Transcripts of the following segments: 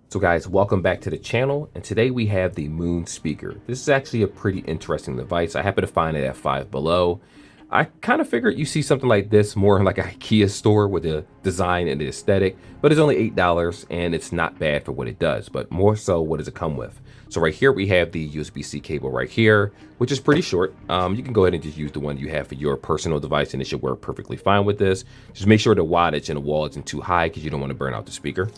So guys, welcome back to the channel, and today we have the Moon speaker. This is actually a pretty interesting device. I happen to find it at Five Below. I kind of figured you see something like this more in like a IKEA store with the design and the aesthetic, but it's only $8 and it's not bad for what it does, but more so what does it come with? So right here we have the USB-C cable right here, which is pretty short. You can go ahead and just use the one you have for your personal device and it should work perfectly fine with this. Just make sure the wattage in the wall isn't too high because you don't want to burn out the speaker.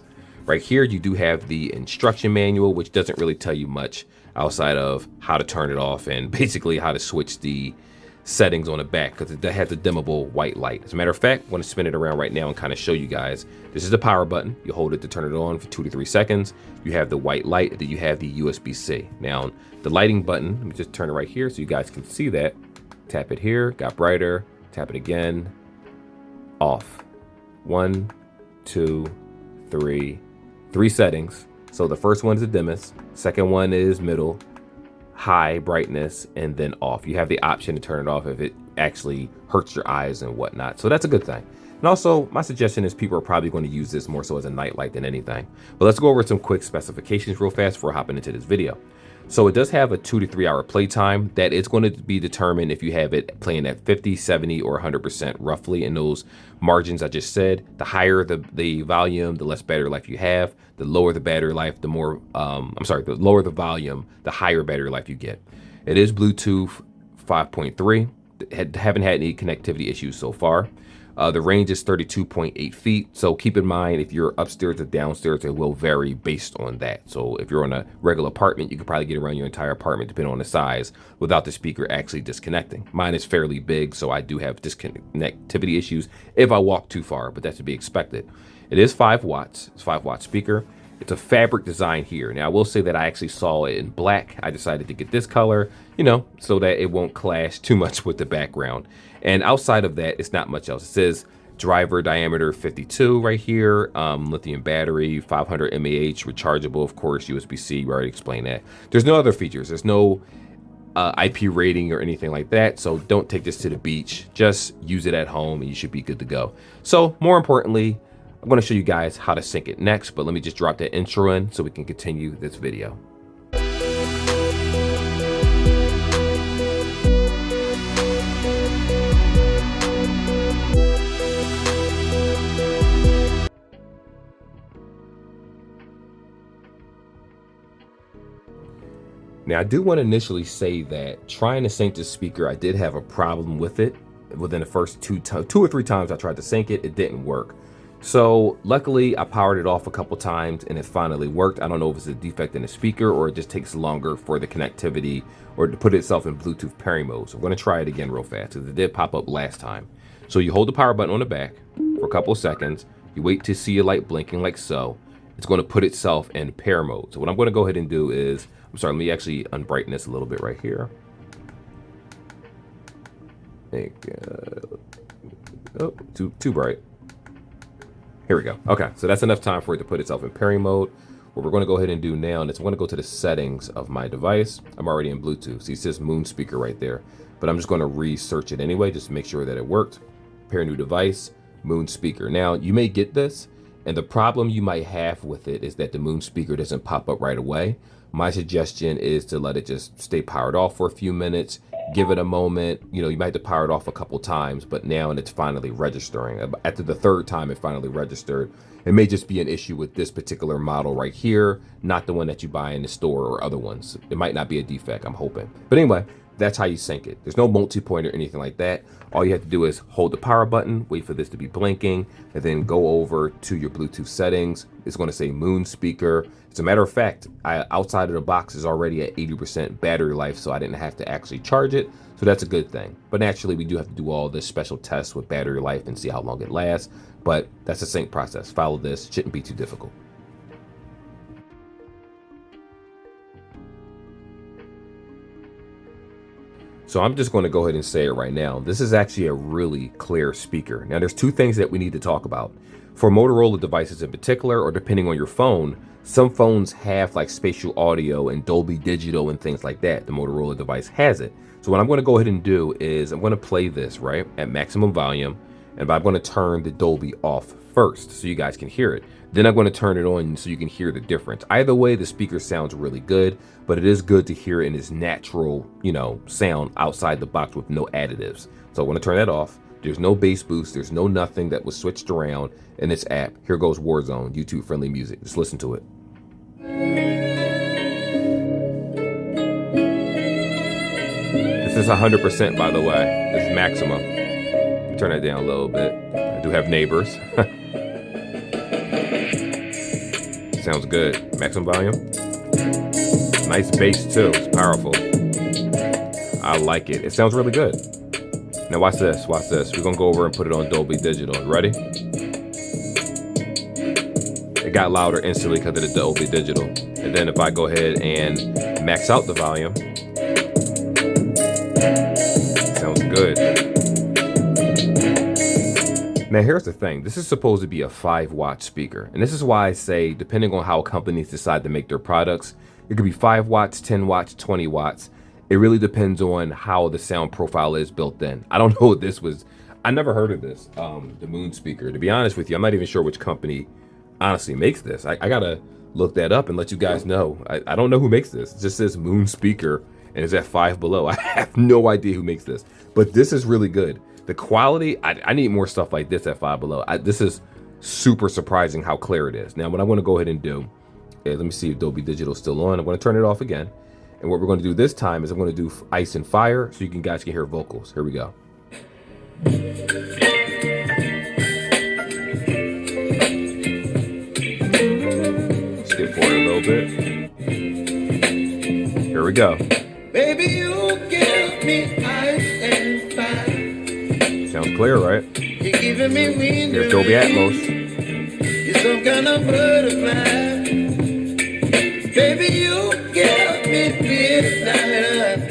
Right here, you do have the instruction manual, which doesn't really tell you much outside of how to turn it off and basically how to switch the settings on the back because it has a dimmable white light. As a matter of fact, I'm going to spin it around right now and kind of show you guys. This is the power button. You hold it to turn it on for 2 to 3 seconds. You have the white light, and then you have the USB-C. Now, the lighting button, let me just turn it right here so you guys can see that. Tap it here, got brighter, tap it again, off. 1, 2, 3. 3 settings. So the first one is the dimmest, second one is middle, high brightness, and then off. You have the option to turn it off if it actually hurts your eyes and whatnot. So that's a good thing. And also, my suggestion is people are probably going to use this more so as a night light than anything. But let's go over some quick specifications real fast before hopping into this video. So it does have a 2 to 3 hour playtime. That is going to be determined if you have it playing at 50, 70, or 100% roughly in those margins I just said. The higher the volume, the less battery life you have. The lower the battery life, the the lower the volume, the higher battery life you get. It is Bluetooth 5.3. Haven't had any connectivity issues so far. The range is 32.8 feet. So keep in mind, if you're upstairs or downstairs, it will vary based on that. So if you're on a regular apartment, you could probably get around your entire apartment depending on the size without the speaker actually disconnecting. Mine is fairly big, so I do have disconnectivity issues if I walk too far, but that's to be expected. It is 5 watts. It's a 5-watt speaker. It's a fabric design here. Now, I will say that I actually saw it in black. I decided to get this color, so that it won't clash too much with the background. And outside of that, it's not much else. It says driver diameter 52 right here, lithium battery, 500 mAh, rechargeable, of course, USB-C. We already explained that. There's no other features. There's no IP rating or anything like that. So don't take this to the beach. Just use it at home and you should be good to go. So more importantly, I'm going to show you guys how to sync it next, but let me just drop that intro in so we can continue this video. Now, I do want to initially say that trying to sync this speaker, I did have a problem with it. Within the first 2 or 3 times I tried to sync it, it didn't work. So luckily I powered it off a couple times and it finally worked. I don't know if it's a defect in the speaker or it just takes longer for the connectivity or to put itself in Bluetooth pairing mode. So I'm going to try it again real fast because it did pop up last time. So you hold the power button on the back for a couple of seconds. You wait to see a light blinking like so. It's going to put itself in pair mode. So what I'm going to go ahead and do is, let me actually unbrighten this a little bit right here. Oh, too bright. Here we go. Okay, so that's enough time for it to put itself in pairing mode. What we're going to go ahead and do now is I'm going to go to the settings of my device. I'm already in Bluetooth. See, it says Moon speaker right there, but I'm just going to research it anyway, just to make sure that it worked. Pair new device, Moon speaker. Now, you may get this, and the problem you might have with it is that the Moon speaker doesn't pop up right away. My suggestion is to let it just stay powered off for a few minutes, give it a moment. You might have to power it off a couple times, but now it's finally registering. After the 3rd time it finally registered. It may just be an issue with this particular model right here, not the one that you buy in the store or other ones. It might not be a defect, I'm hoping. But anyway, that's how you sync it. There's no multi-point or anything like that. All you have to do is hold the power button, wait for this to be blinking, and then go over to your Bluetooth settings. It's going to say Moon speaker. As a matter of fact, outside of the box is already at 80% battery life, so I didn't have to actually charge it. So that's a good thing. But naturally, we do have to do all this special tests with battery life and see how long it lasts. But that's the sync process. Follow this. Shouldn't be too difficult. So I'm just going to go ahead and say it right now. This is actually a really clear speaker. Now, there's 2 things that we need to talk about. For Motorola devices in particular, or depending on your phone, some phones have like spatial audio and Dolby Digital and things like that. The Motorola device has it. So what I'm going to go ahead and do is I'm going to play this right at maximum volume. And I'm going to turn the Dolby off first so you guys can hear it. Then I'm going to turn it on so you can hear the difference. Either way, the speaker sounds really good, but it is good to hear in its natural, sound outside the box with no additives. So I want to turn that off. There's no bass boost. There's no nothing that was switched around in this app. Here goes Warzone, YouTube friendly music. Just listen to it. This is 100%, by the way. It's maximum. Turn that down a little bit. I do have neighbors. Sounds good. Maximum volume. Nice bass too. It's powerful. I like it. It sounds really good. Now watch this. Watch this. We're gonna go over and put it on Dolby Digital. Ready? It got louder instantly because of the Dolby Digital. And then if I go ahead and max out the volume, sounds good. Now here's the thing, this is supposed to be a 5-watt speaker. And this is why I say, depending on how companies decide to make their products, it could be 5 watts, 10 watts, 20 watts. It really depends on how the sound profile is built in. I don't know what this was. I never heard of this, the Moon speaker. To be honest with you, I'm not even sure which company honestly makes this. I gotta look that up and let you guys know. I don't know who makes this. It just says Moon speaker and it's at 5 below. I have no idea who makes this, but this is really good. The quality, I need more stuff like this at 5 below. This is super surprising how clear it is. Now, what I'm going to go ahead and do is, let me see if Dolby Digital is still on. I'm going to turn it off again. And what we're going to do this time is I'm going to do Ice and Fire so you guys can hear vocals. Here we go. Skip forward a little bit. Here we go. Baby, you give me ice and fire. Sounds clear, right? You're giving me wind. Here's Dolby Atmos. You're some kind of butterfly. Baby, you give me midnight.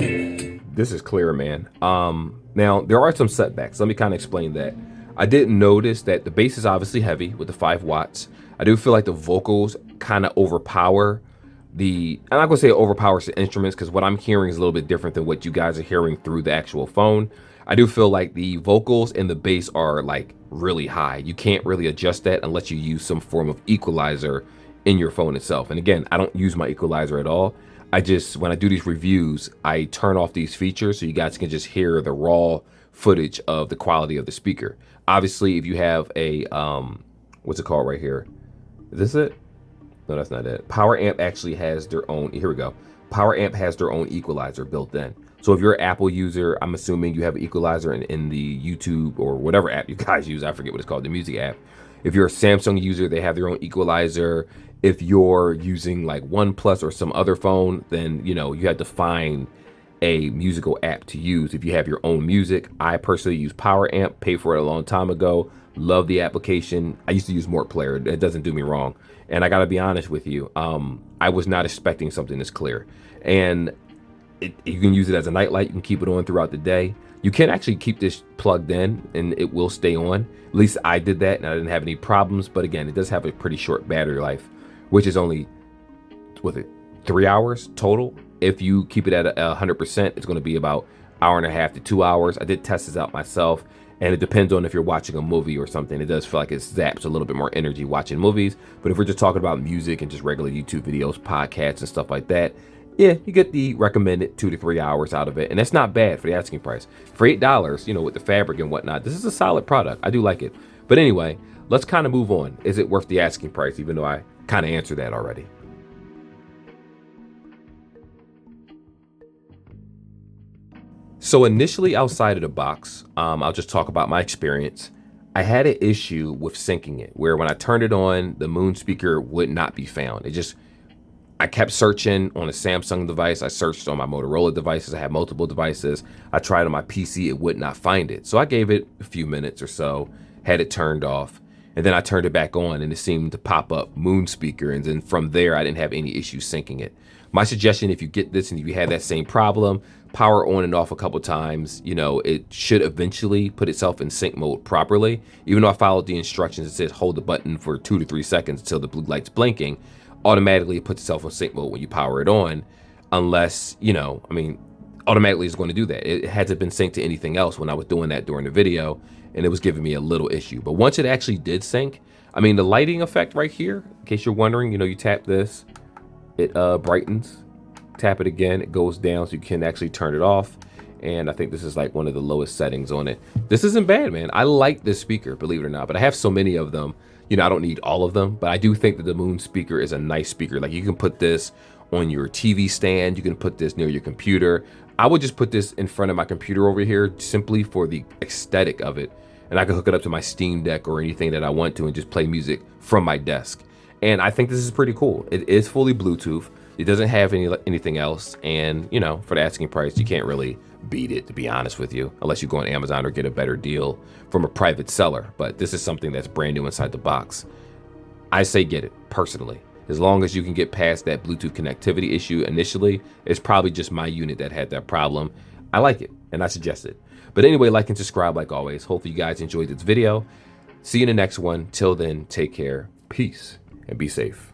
This is clear, man. Now, there are some setbacks. Let me kind of explain that. I did notice that the bass is obviously heavy with the 5 watts. I do feel like the vocals kind of overpower I'm not going to say it overpowers the instruments because what I'm hearing is a little bit different than what you guys are hearing through the actual phone. I do feel like the vocals and the bass are like really high. You can't really adjust that unless you use some form of equalizer in your phone itself. And again, I don't use my equalizer at all. When I do these reviews, I turn off these features so you guys can just hear the raw footage of the quality of the speaker. Obviously, if you have a, what's it called right here? Is this it? No, that's not it. Power Amp actually has their own, here we go. Power Amp has their own equalizer built in. So if you're an Apple user, I'm assuming you have an equalizer in the YouTube or whatever app you guys use. I forget what it's called, the music app. If you're a Samsung user, they have their own equalizer. If you're using like OnePlus or some other phone, then you have to find a musical app to use. If you have your own music, I personally use Power Amp, paid for it a long time ago. Love the application. I used to use More Player. It doesn't do me wrong. And I gotta be honest with you, I was not expecting something this clear. And you can use it as a nightlight. You can keep it on throughout the day. You can actually keep this plugged in and it will stay on. At least I did that and I didn't have any problems. But again, it does have a pretty short battery life, which is only, 3 hours total. If you keep it at 100%, it's gonna be about 1.5 to 2 hours. I did test this out myself. And it depends on if you're watching a movie or something. It does feel like it zaps a little bit more energy watching movies. But if we're just talking about music and just regular YouTube videos, podcasts and stuff like that, yeah, you get the recommended 2 to 3 hours out of it. And that's not bad for the asking price. For $8, with the fabric and whatnot, this is a solid product. I do like it. But anyway, let's kind of move on. Is it worth the asking price? Even though I kind of answered that already. So initially outside of the box, I'll just talk about my experience. I had an issue with syncing it where when I turned it on, the Moon speaker would not be found. I kept searching on a Samsung device. I searched on my Motorola devices. I had multiple devices. I tried on my PC, it would not find it. So I gave it a few minutes or so, had it turned off, and then I turned it back on and it seemed to pop up Moon speaker. And then from there, I didn't have any issues syncing it. My suggestion, if you get this and if you have that same problem, power on and off a couple times, it should eventually put itself in sync mode properly. Even though I followed the instructions, it says hold the button for 2 to 3 seconds until the blue light's blinking. Automatically it puts itself in sync mode when you power it on, unless, automatically is going to do that. It hasn't been synced to anything else when I was doing that during the video, and it was giving me a little issue. But once it actually did sync, I mean, the lighting effect right here, in case you're wondering, you tap this, it brightens. Tap it again, it goes down, so you can actually turn it off. And I think this is like one of the lowest settings on it. This isn't bad, man. I like this speaker, believe it or not, but I have so many of them. I don't need all of them, but I do think that the Moon speaker is a nice speaker. Like, you can put this on your TV stand, you can put this near your computer. I would just put this in front of my computer over here simply for the aesthetic of it. And I can hook it up to my Steam Deck or anything that I want to and just play music from my desk. And I think this is pretty cool. It is fully Bluetooth. It doesn't have anything else. And, for the asking price, you can't really beat it, to be honest with you, unless you go on Amazon or get a better deal from a private seller. But this is something that's brand new inside the box. I say get it, personally. As long as you can get past that Bluetooth connectivity issue initially, it's probably just my unit that had that problem. I like it, and I suggest it. But anyway, like and subscribe like always. Hopefully you guys enjoyed this video. See you in the next one. Till then, take care, peace, and be safe.